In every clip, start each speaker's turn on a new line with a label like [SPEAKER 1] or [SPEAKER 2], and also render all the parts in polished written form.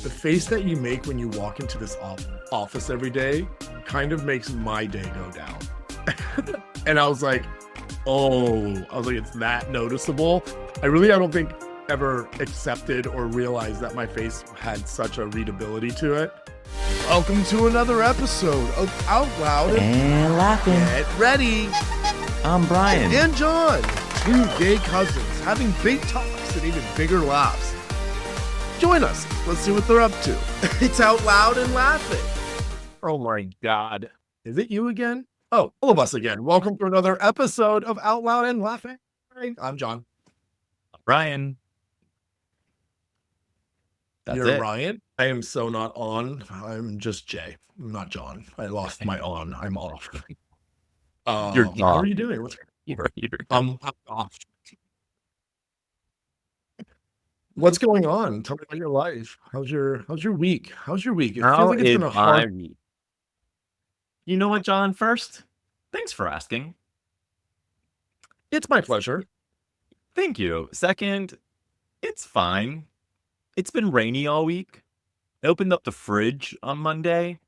[SPEAKER 1] the face that you make when you walk into this office every day kind of makes my day go down. And I was like, it's that noticeable. I don't think ever accepted or realized that my face had such a readability to it. Welcome to another episode of Out Loud
[SPEAKER 2] and Laughing.
[SPEAKER 1] Get ready.
[SPEAKER 2] I'm Bryan.
[SPEAKER 1] And Jon, two gay cousins having big talks and even bigger laughs. Join us. Let's see what they're up to. It's Out Loud and Laughing.
[SPEAKER 3] Oh my God.
[SPEAKER 1] Is it you again? Oh, all of us again. Welcome to another episode of Out Loud and Laughing. I'm Jon.
[SPEAKER 3] Bryan.
[SPEAKER 1] You're it. Ryan? I am so not on. I'm just Jay. I'm not Jon. I lost my on. I'm off.
[SPEAKER 3] You're
[SPEAKER 1] how are you doing? I'm off. What's going on? Tell me about your life. How's your week? It feels like it's been a hard
[SPEAKER 3] week. You know what, Jon? First, thanks for asking.
[SPEAKER 1] It's my pleasure.
[SPEAKER 3] Thank you. Second, it's fine. It's been rainy all week. I opened up the fridge on Monday.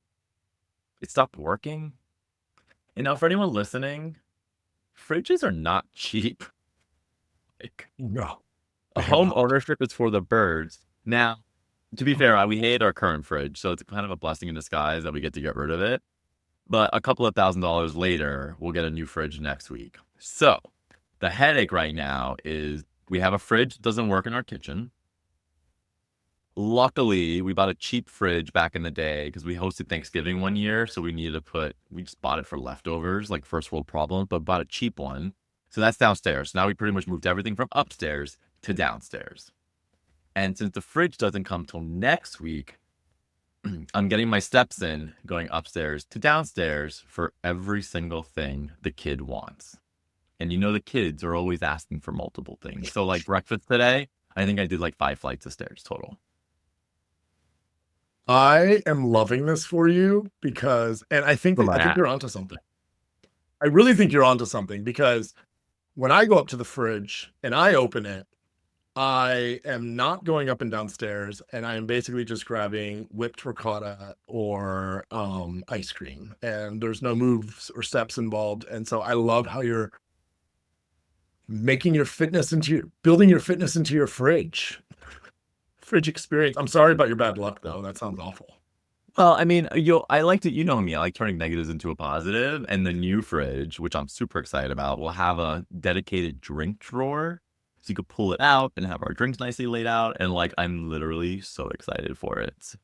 [SPEAKER 3] It stopped working. And now for anyone listening, fridges are not cheap.
[SPEAKER 1] No.
[SPEAKER 3] Home ownership is for the birds. Now, to be fair, we hate our current fridge, so it's kind of a blessing in disguise that we get to get rid of it. But a couple of $1,000s later, we'll get a new fridge next week. So the headache right now is we have a fridge that doesn't work in our kitchen. Luckily, we bought a cheap fridge back in the day because we hosted Thanksgiving one year. So we just bought it for leftovers, like first world problems, but bought a cheap one. So that's downstairs. Now we pretty much moved everything from upstairs to downstairs. And since the fridge doesn't come till next week, I'm getting my steps in, going upstairs to downstairs for every single thing the kid wants. And you know the kids are always asking for multiple things. So like breakfast today, I think I did like 5 flights of stairs total.
[SPEAKER 1] I am loving this for you because, and I think you're onto something. I really think you're onto something because when I go up to the fridge and I open it, I am not going up and downstairs, and I am basically just grabbing whipped ricotta or ice cream, and there's no moves or steps involved. And so I love how you're building your fitness into your fridge experience. I'm sorry about your bad luck, though. That sounds awful.
[SPEAKER 3] Well, I mean, I like to, you know me, I like turning negatives into a positive, and the new fridge, which I'm super excited about, will have a dedicated drink drawer. So you could pull it out and have our drinks nicely laid out. And like, I'm literally so excited for it. It's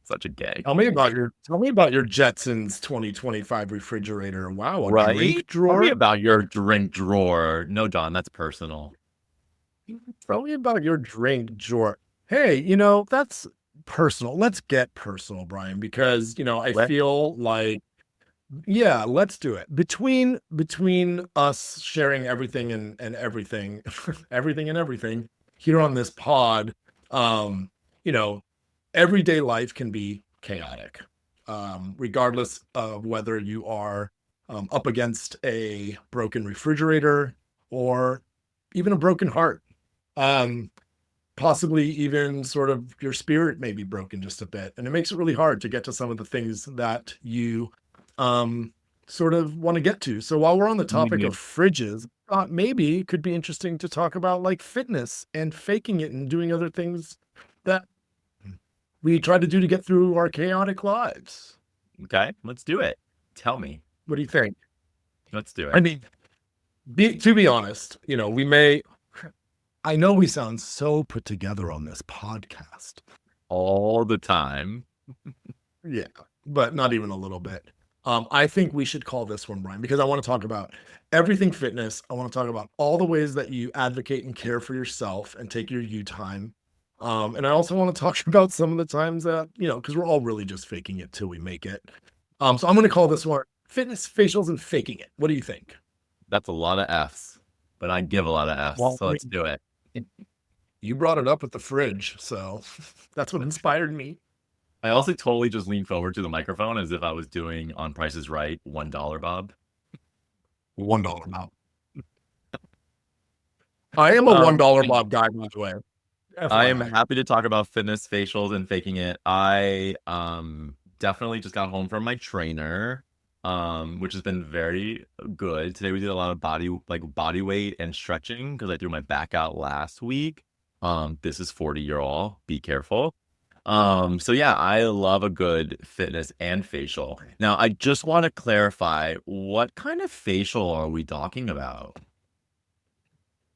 [SPEAKER 3] such a gay.
[SPEAKER 1] Tell me about your Jetsons 2025 refrigerator. Wow.
[SPEAKER 3] Drink drawer. Tell me about your drink drawer. No, Jon, that's personal.
[SPEAKER 1] Tell me about your drink drawer. Hey, that's personal. Let's get personal, Bryan, because, I feel like, yeah, let's do it. Between us sharing everything and everything, everything and everything here on this pod, everyday life can be chaotic, regardless of whether you are up against a broken refrigerator or even a broken heart. Possibly even sort of your spirit may be broken just a bit. And it makes it really hard to get to some of the things that you sort of want to get to. So while we're on the topic of fridges, maybe it could be interesting to talk about like fitness and faking it and doing other things that we try to do to get through our chaotic lives.
[SPEAKER 3] Okay, let's do it. Tell me.
[SPEAKER 1] What do you think?
[SPEAKER 3] Let's do it.
[SPEAKER 1] I mean, to be honest, I know we sound so put together on this podcast.
[SPEAKER 3] All the time.
[SPEAKER 1] Yeah, but not even a little bit. I think we should call this one, Bryan, because I want to talk about everything fitness. I want to talk about all the ways that you advocate and care for yourself and take your you time. And I also want to talk about some of the times that, because we're all really just faking it till we make it. So I'm going to call this one fitness, facials, and faking it. What do you think?
[SPEAKER 3] That's a lot of F's, but I give a lot of F's, so let's do it.
[SPEAKER 1] You brought it up at the fridge, so that's what inspired me.
[SPEAKER 3] I also totally just leaned forward to the microphone as if I was doing on Price is Right, $1 Bob.
[SPEAKER 1] $1 Bob. I am a $1 Bob guy, by the way.
[SPEAKER 3] I am
[SPEAKER 1] FYI.
[SPEAKER 3] happy to talk about fitness, facials, and faking it. I definitely just got home from my trainer, which has been very good. Today we did a lot of body weight and stretching because I threw my back out last week. This is 40-year-old. Be careful. So yeah, I love a good fitness and facial. Now, I just want to clarify, what kind of facial are we talking about?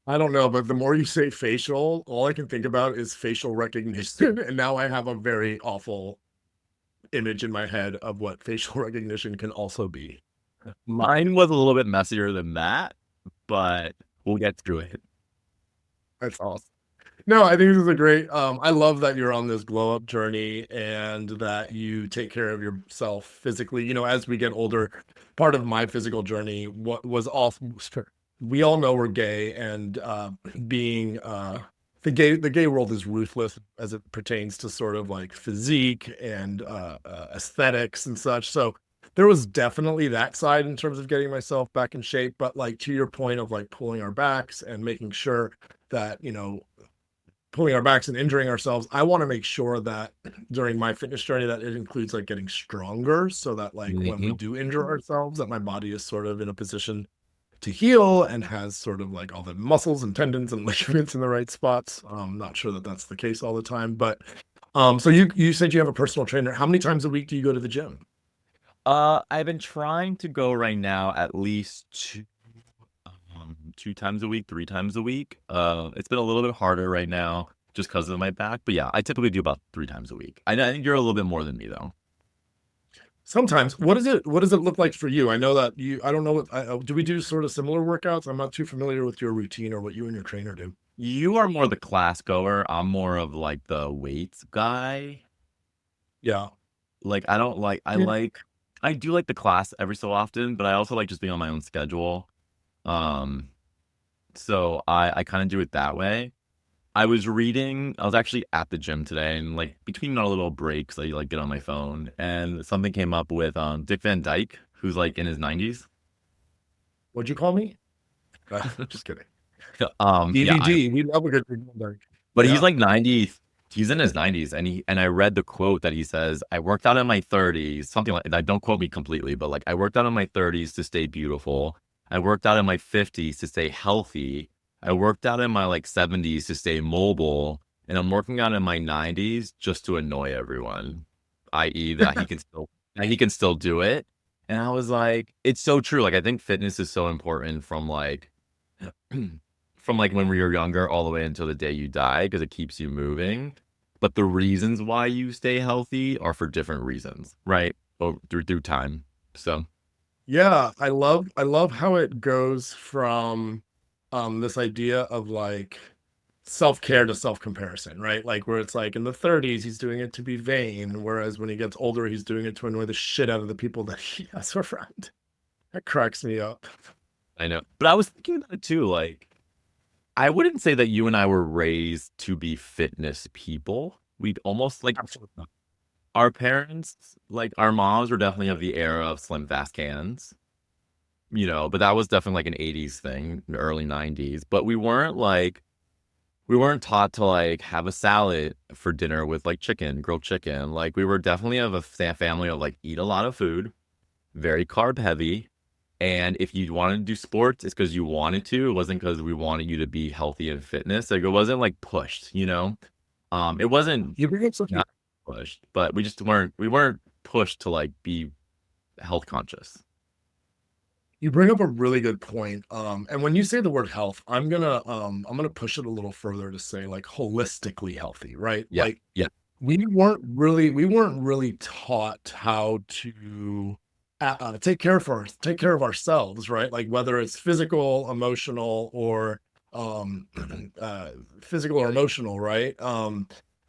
[SPEAKER 1] I don't know, but the more you say facial, all I can think about is facial recognition. And now I have a very awful image in my head of what facial recognition can also be.
[SPEAKER 3] Mine was a little bit messier than that, but we'll get through it.
[SPEAKER 1] That's awesome. No, I think this is a great. I love that you're on this glow up journey and that you take care of yourself physically. You know, as we get older, part of my physical journey what was awesome. We all know we're gay, and being the gay world is ruthless as it pertains to sort of like physique and aesthetics and such. So there was definitely that side in terms of getting myself back in shape. But like to your point of like pulling our backs and making sure that pulling our backs and injuring ourselves, I want to make sure that during my fitness journey that it includes like getting stronger so that like when we do injure ourselves, that my body is sort of in a position to heal and has sort of like all the muscles and tendons and ligaments in the right spots. I'm not sure that that's the case all the time, but so you said you have a personal trainer. How many times a week do you go to the gym?
[SPEAKER 3] I've been trying to go right now at least two times a week, three times a week. It's been a little bit harder right now just because of my back, but yeah, I typically do about three times a week. I think you're a little bit more than me though.
[SPEAKER 1] Sometimes. What does it look like for you? I know that I don't know do we do sort of similar workouts? I'm not too familiar with your routine or what you and your trainer do.
[SPEAKER 3] You are more the class goer. I'm more of like the weights guy.
[SPEAKER 1] Yeah.
[SPEAKER 3] Like I do like the class every so often, but I also like just being on my own schedule. Um, so I kind of do it that way. I was actually at the gym today, and like between our little breaks, I like get on my phone and something came up with Dick Van Dyke, who's like in his 90s.
[SPEAKER 1] What'd you call me? Just kidding.
[SPEAKER 3] Yeah,
[SPEAKER 1] DVD. We love a good
[SPEAKER 3] but he's
[SPEAKER 1] yeah.
[SPEAKER 3] like 90, he's in his 90s, and I read the quote that he says, I worked out in my 30s, something like that. Don't quote me completely, but like I worked out in my 30s to stay beautiful. I worked out in my 50s to stay healthy. I worked out in my like 70s to stay mobile, and I'm working out in my 90s just to annoy everyone, i.e., that he can still do it. And I was like, it's so true. Like I think fitness is so important from like from like when we were younger all the way until the day you die because it keeps you moving. But the reasons why you stay healthy are for different reasons, right? Through time. So
[SPEAKER 1] Yeah, I love how it goes from this idea of like self-care to self-comparison, right? Like where it's like in the 30s he's doing it to be vain, whereas when he gets older he's doing it to annoy the shit out of the people that he has around. That cracks me up.
[SPEAKER 3] I know. But I was thinking about it too, like I wouldn't say that you and I were raised to be fitness people. We'd almost like
[SPEAKER 1] Absolutely.
[SPEAKER 3] our parents, like our moms were definitely of the era of slim fast cans, but that was definitely like an 80s thing, early 90s. But we weren't taught to like have a salad for dinner with like grilled chicken. Like we were definitely of a family of like eat a lot of food, very carb heavy. And if you wanted to do sports, it's because you wanted to. It wasn't because we wanted you to be healthy and fitness. Like it wasn't like pushed. It wasn't
[SPEAKER 1] You bring up something.
[SPEAKER 3] not pushed, but we weren't pushed to like be health conscious.
[SPEAKER 1] You bring up a really good point. And when you say the word health, I'm gonna push it a little further to say like holistically healthy, right?
[SPEAKER 3] Yeah.
[SPEAKER 1] Like
[SPEAKER 3] Yeah.
[SPEAKER 1] we weren't really taught how to take care of ourselves, right? Like whether it's um physical or emotional, right?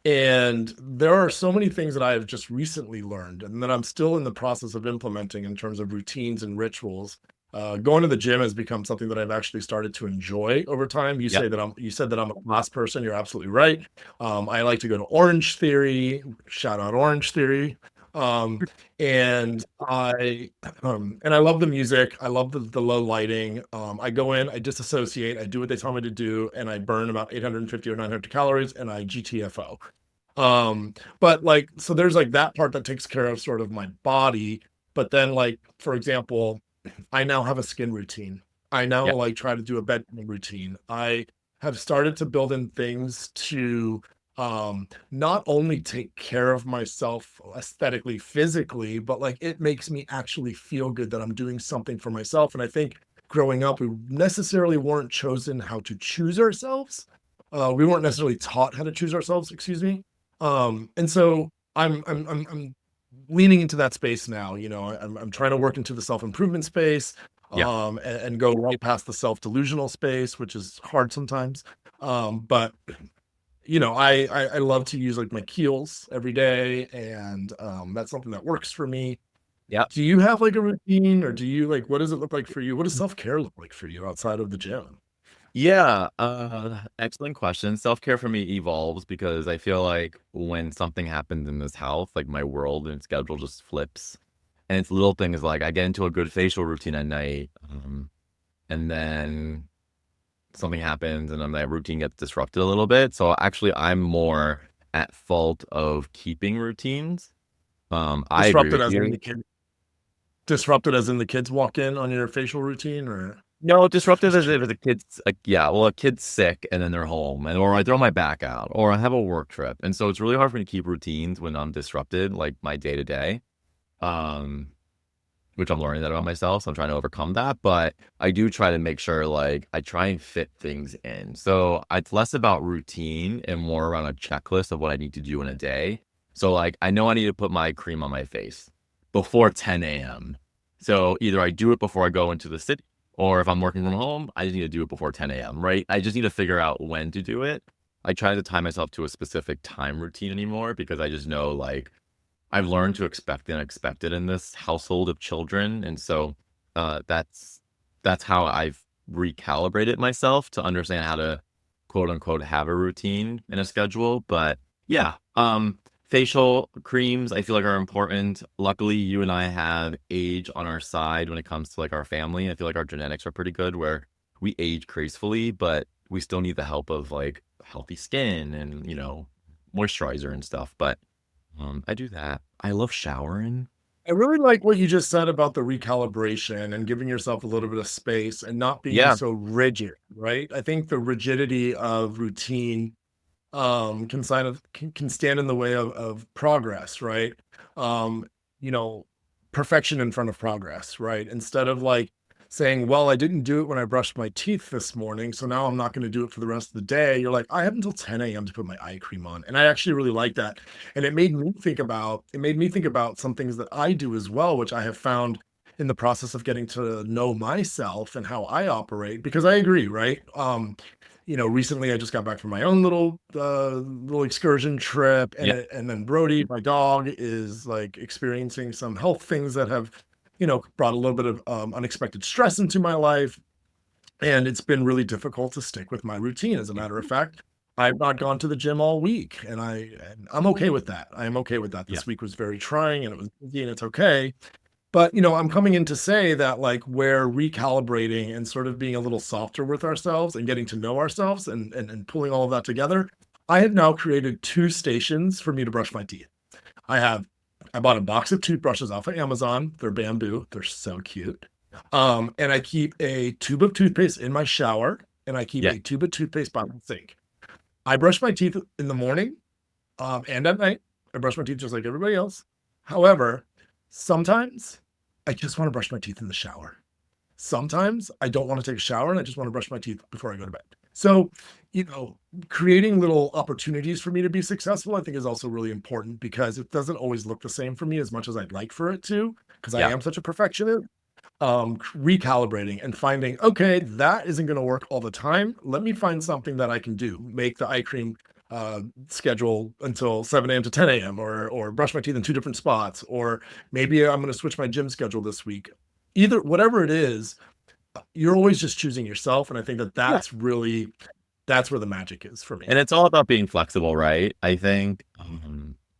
[SPEAKER 1] And there are so many things that I have just recently learned and that I'm still in the process of implementing in terms of routines and rituals. Going to the gym has become something that I've actually started to enjoy over time.
[SPEAKER 3] Yep.
[SPEAKER 1] You said that I'm a class person. You're absolutely right. I like to go to Orange Theory. Shout out Orange Theory. And I love the music. I love the low lighting. I go in, I disassociate, I do what they tell me to do, and I burn about 850 or 900 calories, and I GTFO. But like, so there's like that part that takes care of sort of my body. But then, like, for example, I now have a skin routine. I now
[SPEAKER 3] Yeah.
[SPEAKER 1] like try to do a bedroom routine. I have started to build in things to not only take care of myself aesthetically, physically, but like it makes me actually feel good that I'm doing something for myself. And I think growing up, we necessarily weren't chosen how to choose ourselves. We weren't necessarily taught how to choose ourselves, excuse me. And so I'm leaning into that space now. You know, I'm trying to work into the self-improvement space,
[SPEAKER 3] Yeah.
[SPEAKER 1] and go right past the self-delusional space, which is hard sometimes. But you know, I love to use like my Keels every day, and that's something that works for me.
[SPEAKER 3] Yeah.
[SPEAKER 1] Do you have like a routine, or do you like, what does it look like for you? What does self-care look like for you outside of the gym?
[SPEAKER 3] Yeah, excellent question. Self-care for me evolves because I feel like when something happens in this house, like my world and schedule just flips. And it's little things like I get into a good facial routine at night, and then something happens and then my routine gets disrupted a little bit. So actually, I'm more at fault of keeping routines. I agree
[SPEAKER 1] Disrupted
[SPEAKER 3] with
[SPEAKER 1] as in
[SPEAKER 3] you.
[SPEAKER 1] the kid, disrupted as in the kids walk in on your facial routine, or
[SPEAKER 3] No, disruptive
[SPEAKER 1] just
[SPEAKER 3] as
[SPEAKER 1] chill?
[SPEAKER 3] if the kid's like, yeah, well, a kid's sick and then they're home, and or I throw my back out, or I have a work trip, and so it's really hard for me to keep routines when I'm disrupted, like my day to day. Um, which I'm learning that about myself, so I'm trying to overcome that. But I do try to make sure, like, I try and fit things in. So it's less about routine and more around a checklist of what I need to do in a day. So like, I know I need to put my cream on my face before 10 a.m. So either I do it before I go into the city, or if I'm working from home, I just need to do it before 10 a.m., right? I just need to figure out when to do it. I try to tie myself to a specific time routine anymore because I just know, like, I've learned to expect the unexpected in this household of children, and so that's how I've recalibrated myself to understand how to quote unquote have a routine and a schedule. But yeah, facial creams I feel like are important. Luckily, you and I have age on our side when it comes to like our family. I feel like our genetics are pretty good where we age gracefully, but we still need the help of like healthy skin and moisturizer and stuff. But I do that. I love showering.
[SPEAKER 1] I really like what you just said about the recalibration and giving yourself a little bit of space and not being
[SPEAKER 3] Yeah,
[SPEAKER 1] so rigid, right? I think the rigidity of routine can stand in the way of progress, right? Um, you know, perfection in front of progress, right? Instead of like saying, well, I didn't do it when I brushed my teeth this morning, so now I'm not going to do it for the rest of the day. You're like, I have until 10 a.m. to put my eye cream on. And I actually really like that. And it made me think about some things that I do as well, which I have found in the process of getting to know myself and how I operate, because I agree, right? You know, recently I just got back from my own little excursion trip,
[SPEAKER 3] yeah,
[SPEAKER 1] and then Brody, my dog, is like experiencing some health things that have, you know, brought a little bit of unexpected stress into my life, and it's been really difficult to stick with my routine. As a matter of fact, I've not gone to the gym all week, and I'm okay with that. I am okay with that.
[SPEAKER 3] yeah,
[SPEAKER 1] This week was very trying, and it was busy, and it's okay. But, you know, I'm coming in to say that, like, we're recalibrating and sort of being a little softer with ourselves and getting to know ourselves, and pulling all of that together. I have now created 2 stations for me to brush my teeth. I have I bought a box of toothbrushes off of Amazon. They're bamboo. They're so cute. And I keep a tube of toothpaste in my shower, and I keep
[SPEAKER 3] yeah.
[SPEAKER 1] a tube of toothpaste by my sink. I brush my teeth in the morning, and at night. I brush my teeth just like everybody else. However, sometimes I just want to brush my teeth in the shower. Sometimes I don't want to take a shower and I just want to brush my teeth before I go to bed. So, you know, creating little opportunities for me to be successful, I think is also really important, because it doesn't always look the same for me as much as I'd like for it to, because I
[SPEAKER 3] Yeah.
[SPEAKER 1] am such a perfectionist. Recalibrating and finding, okay, that isn't going to work all the time. Let me find something that I can do. Make the eye cream schedule until 7 a.m. to 10 a.m., or brush my teeth in 2 different spots, or maybe I'm going to switch my gym schedule this week. Either whatever it is, you're always just choosing yourself, and I think that
[SPEAKER 3] Yeah.
[SPEAKER 1] that's where the magic is for me.
[SPEAKER 3] And it's all about being flexible, right? I think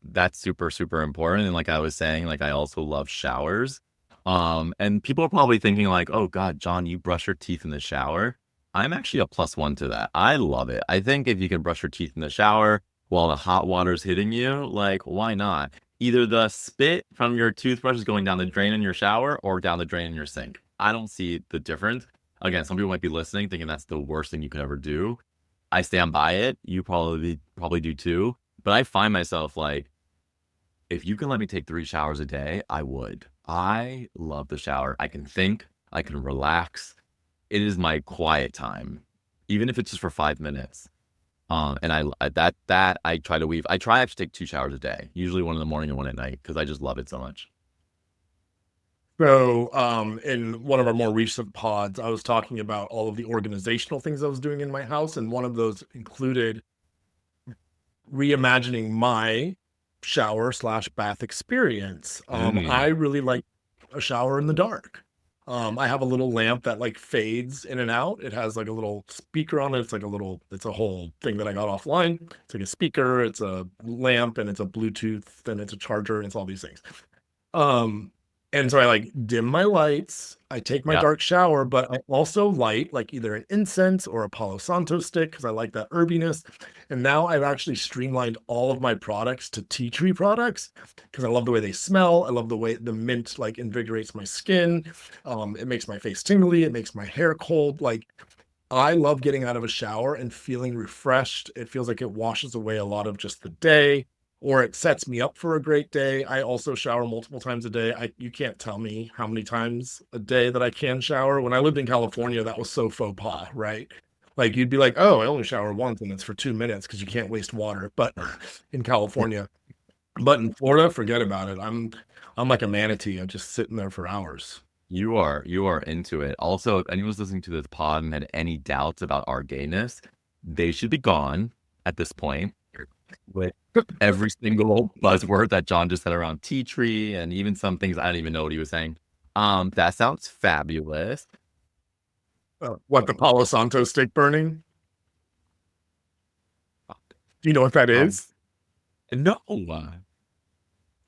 [SPEAKER 3] that's super, super important. And like I was saying, like I also love showers. And people are probably thinking like, oh God, Jon, you brush your teeth in the shower. I'm actually a +1 to that. I love it. I think if you can brush your teeth in the shower while the hot water's hitting you, like why not? Either the spit from your toothbrush is going down the drain in your shower or down the drain in your sink. I don't see the difference. Again, some people might be listening thinking that's the worst thing you could ever do. I stand by it. You probably do too. But I find myself like, if you can let me take 3 showers a day, I would. I love the shower. I can think, I can relax. It is my quiet time, even if it's just for 5 minutes. And I try to weave. I try to take 2 showers a day, usually one in the morning and one at night, because I just love it so much.
[SPEAKER 1] So, in one of our more recent pods, I was talking about all of the organizational things I was doing in my house, and one of those included reimagining my shower slash bath experience. I really like a shower in the dark. I have a little lamp that like fades in and out. It has like a little speaker on it. It's a whole thing that I got offline. It's like a speaker, it's a lamp, and it's a Bluetooth, and it's a charger, and it's all these things. Um, and so I like dim my lights. I take my
[SPEAKER 3] Yeah.
[SPEAKER 1] dark shower, but I also light like either an incense or a Palo Santo stick because I like that herbiness. And now I've actually streamlined all of my products to tea tree products because I love the way they smell. I love the way the mint like invigorates my skin. It makes my face tingly. It makes my hair cold. Like I love getting out of a shower and feeling refreshed. It feels like it washes away a lot of just the day, or it sets me up for a great day. I also shower multiple times a day. You can't tell me how many times a day that I can shower. When I lived in California, that was so faux pas, right? Like you'd be like, "Oh, I only shower once and it's for 2 minutes because you can't waste water." But in California, but in Florida, forget about it. I'm like a manatee. I'm just sitting there for hours.
[SPEAKER 3] You are into it. Also, if anyone's listening to this pod and had any doubts about our gayness, they should be gone at this point. With every single buzzword that Jon just said around tea tree and even some things I don't even know what he was saying. That sounds fabulous.
[SPEAKER 1] What, the Palo Santo stick burning? Do you know what that is?
[SPEAKER 3] No.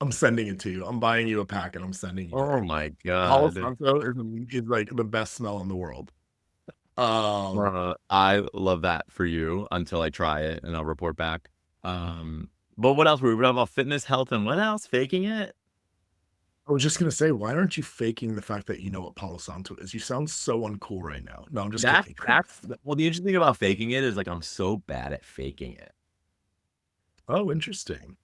[SPEAKER 1] I'm sending it to you. I'm buying you a pack and I'm sending you
[SPEAKER 3] Oh
[SPEAKER 1] it.
[SPEAKER 3] my
[SPEAKER 1] Palo
[SPEAKER 3] God.
[SPEAKER 1] Santo is like the best smell in the world.
[SPEAKER 3] I love that for you until I try it and I'll report back. But what else? We were talking about fitness, health, and what else? Faking it?
[SPEAKER 1] I was just gonna say, why aren't you faking the fact that you know what Palo Santo is? You sound so uncool right now. No, I'm just kidding.
[SPEAKER 3] Well, the interesting thing about faking it is like I'm so bad at faking it.
[SPEAKER 1] Oh, interesting.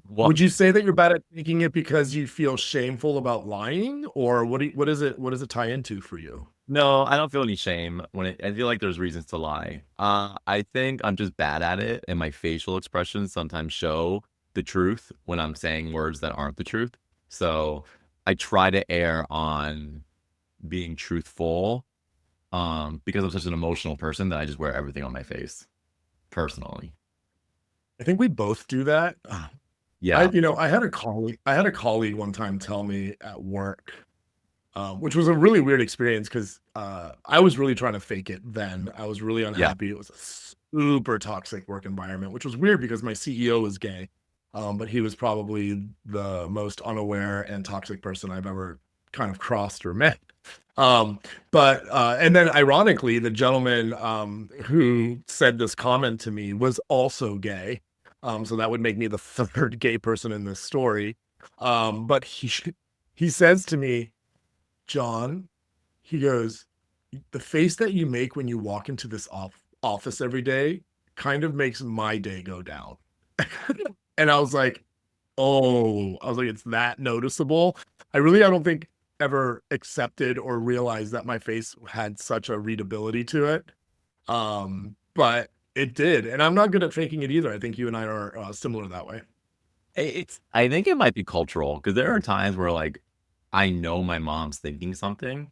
[SPEAKER 3] Well,
[SPEAKER 1] Would you say that you're bad at faking it because you feel shameful about lying, or what is it? What does it tie into for you?
[SPEAKER 3] no, I don't feel any shame I feel like there's reasons to lie. I think I'm just bad at it, and my facial expressions sometimes show the truth when I'm saying words that aren't the truth. So I try to err on being truthful, because I'm such an emotional person that I just wear everything on my face, personally.
[SPEAKER 1] I think we both do that.
[SPEAKER 3] Yeah.
[SPEAKER 1] I had a colleague. I had a colleague one time tell me at work, which was a really weird experience because I was really trying to fake it then. I was really
[SPEAKER 3] Yeah.
[SPEAKER 1] unhappy. It was a super toxic work environment, which was weird because my CEO was gay, but he was probably the most unaware and toxic person I've ever kind of crossed or met. And then ironically, the gentleman who said this comment to me was also gay. So that would make me the third gay person in this story. But he says to me, Jon, he goes, the face that you make when you walk into this office every day kind of makes my day go down. And I was like, oh, it's that noticeable. I don't think ever accepted or realized that my face had such a readability to it. But it did. And I'm not good at faking it either. I think you and I are similar that way.
[SPEAKER 3] I think it might be cultural because there are times where like I know my mom's thinking something,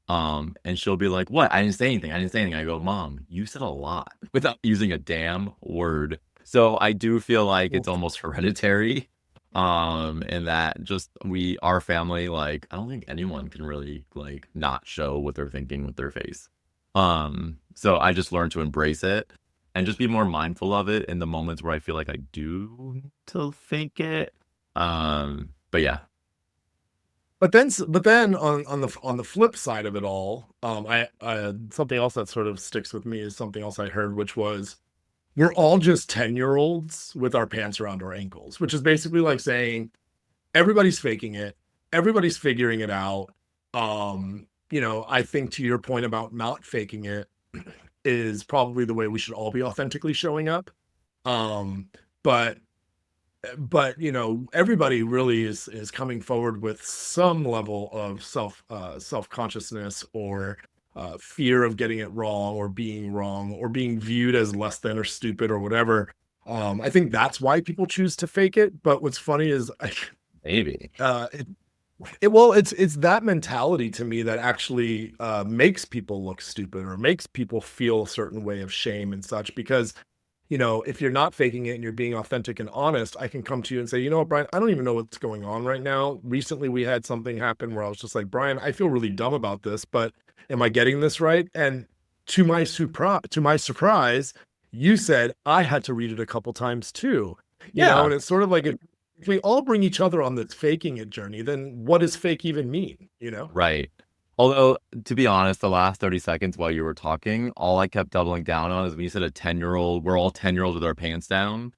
[SPEAKER 3] and she'll be like, "What? I didn't say anything. I didn't say anything." I go, "Mom, you said a lot without using a damn word." So I do feel like it's almost hereditary, and that just our family, like I don't think anyone can really like not show what they're thinking with their face. So I just learned to embrace it. and just be more mindful of it in the moments where I feel like I do need to fake it. But yeah.
[SPEAKER 1] But then on the flip side of it all, I something else that sort of sticks with me is something else I heard, which was we're all just 10-year-olds with our pants around our ankles, which is basically like saying everybody's faking it, everybody's figuring it out. I think to your point about not faking it is probably the way we should all be authentically showing up. Um, but everybody really is coming forward with some level of self-consciousness or fear of getting it wrong or being viewed as less than or stupid or whatever. I think that's why people choose to fake it. But what's funny is
[SPEAKER 3] Maybe.
[SPEAKER 1] it's that mentality to me that actually makes people look stupid or makes people feel a certain way of shame and such, because if you're not faking it and you're being authentic and honest, I can come to you and say, you know what, Bryan, I don't even know what's going on right now. Recently, we had something happen where I was just like, Bryan, I feel really dumb about this, but am I getting this right? And to my surprise, you said I had to read it a couple times too. And it's sort of like if we all bring each other on this faking it journey, then what does fake even mean?
[SPEAKER 3] Right. Although, to be honest, the last 30 seconds while you were talking, all I kept doubling down on is when you said a 10-year-old, we're all 10-year-olds with our pants down.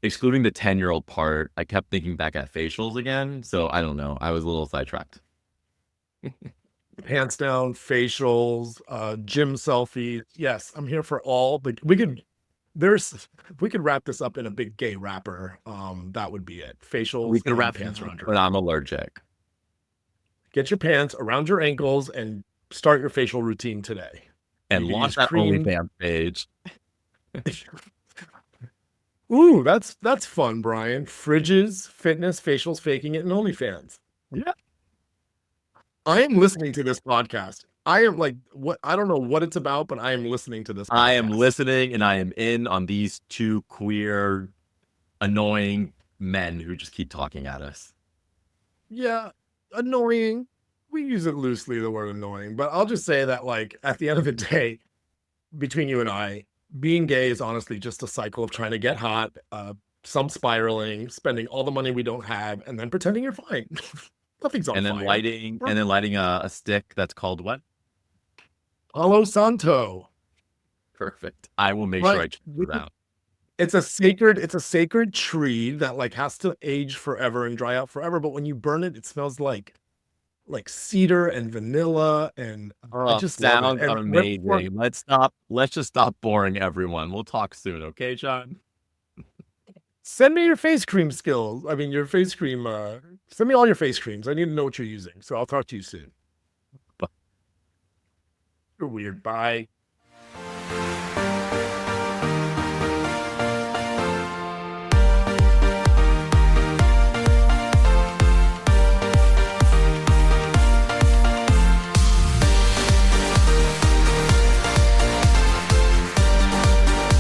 [SPEAKER 3] Excluding the 10-year-old part, I kept thinking back at facials again. So I don't know. I was a little sidetracked.
[SPEAKER 1] Pants down, facials, gym selfies. Yes, I'm here for all, but we could wrap this up in a big gay wrapper. That would be it. Facials,
[SPEAKER 3] we could wrap
[SPEAKER 1] pants around your
[SPEAKER 3] but I'm allergic.
[SPEAKER 1] Get your pants around your ankles and start your facial routine today.
[SPEAKER 3] And launch that OnlyFans page.
[SPEAKER 1] Ooh, that's fun, Bryan. Fridges, fitness, facials, faking it, and OnlyFans.
[SPEAKER 3] Yeah.
[SPEAKER 1] I am listening to this podcast. I am like, what? I don't know what it's about, but I am listening to this podcast.
[SPEAKER 3] I am listening, and I am in on these two queer, annoying men who just keep talking at us.
[SPEAKER 1] Yeah, annoying. We use it loosely, the word annoying, but I'll just say that, like, at the end of the day, between you and I, being gay is honestly just a cycle of trying to get hot, some spiraling, spending all the money we don't have, and then pretending you're fine. Nothing's on
[SPEAKER 3] fire. And then lighting a stick that's called what?
[SPEAKER 1] Palo Santo.
[SPEAKER 3] Perfect. I will make sure I check it out.
[SPEAKER 1] It's a sacred tree that like has to age forever and dry out forever. But when you burn it, it smells like cedar and vanilla, and I just
[SPEAKER 3] sounds amazing. Let's just stop boring everyone. We'll talk soon, okay, Jon?
[SPEAKER 1] Send me your face cream skills. I mean, your face cream. Send me all your face creams. I need to know what you're using. So I'll talk to you soon.
[SPEAKER 3] Bye.
[SPEAKER 1] You're weird. Bye.